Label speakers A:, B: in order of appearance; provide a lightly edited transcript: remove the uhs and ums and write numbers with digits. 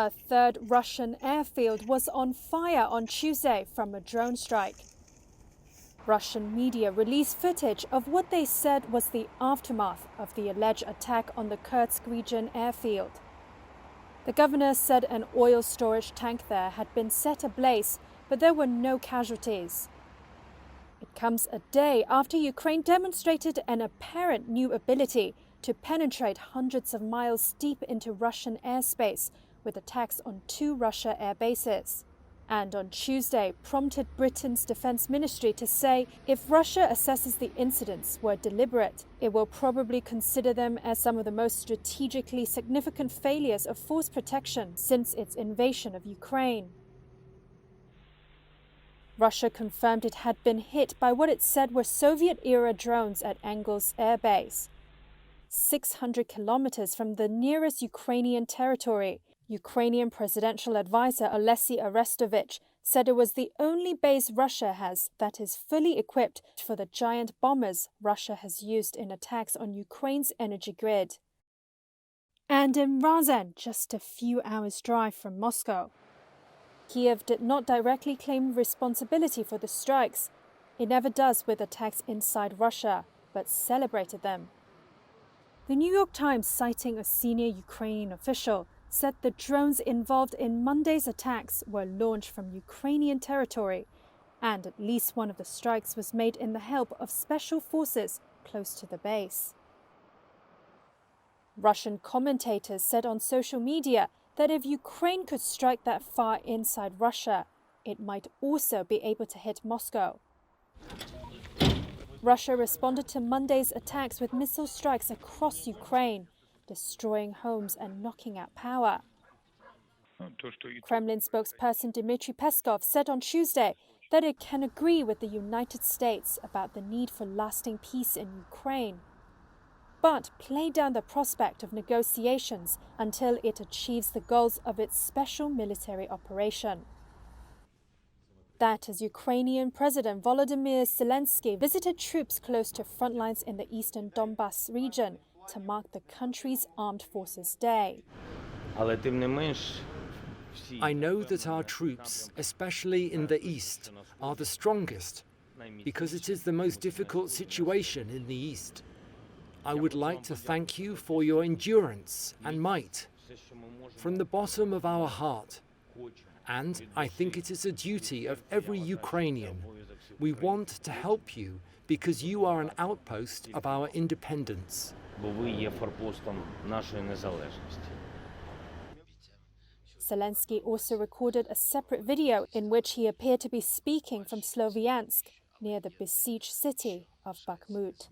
A: A third Russian airfield was on fire on Tuesday from a drone strike. Russian media released footage of what they said was the aftermath of the alleged attack on the Kursk region airfield. The governor said an oil storage tank there had been set ablaze, but there were no casualties. It comes a day after Ukraine demonstrated an apparent new ability to penetrate hundreds of miles deep into Russian airspace with attacks on 2 Russia air bases. And on Tuesday prompted Britain's defense ministry to say if Russia assesses the incidents were deliberate, it will probably consider them as some of the most strategically significant failures of force protection since its invasion of Ukraine. Russia confirmed it had been hit by what it said were Soviet-era drones at Engels Air Base, 600 kilometers from the nearest Ukrainian territory. Ukrainian presidential advisor Alexei Arestovich said it was the only base Russia has that is fully equipped for the giant bombers Russia has used in attacks on Ukraine's energy grid. And in Ryazan, just a few hours' drive from Moscow, Kiev did not directly claim responsibility for the strikes. It never does with attacks inside Russia, but celebrated them. The New York Times, citing a senior Ukrainian official, said the drones involved in Monday's attacks were launched from Ukrainian territory, and at least one of the strikes was made in the help of special forces close to the base. Russian commentators said on social media that if Ukraine could strike that far inside Russia, it might also be able to hit Moscow. Russia responded to Monday's attacks with missile strikes across Ukraine, destroying homes and knocking out power. Kremlin spokesperson Dmitry Peskov said on Tuesday that it can agree with the United States about the need for lasting peace in Ukraine, but played down the prospect of negotiations until it achieves the goals of its special military operation. That as Ukrainian President Volodymyr Zelensky visited troops close to front lines in the eastern Donbas region to mark the country's Armed Forces Day.
B: I know that our troops, especially in the east, are the strongest because it is the most difficult situation in the east. I would like to thank you for your endurance and might from the bottom of our heart. And I think it is a duty of every Ukrainian. We want to help you because you are an outpost of our independence.
A: Zelensky also recorded a separate video in which he appeared to be speaking from Sloviansk, near the besieged city of Bakhmut.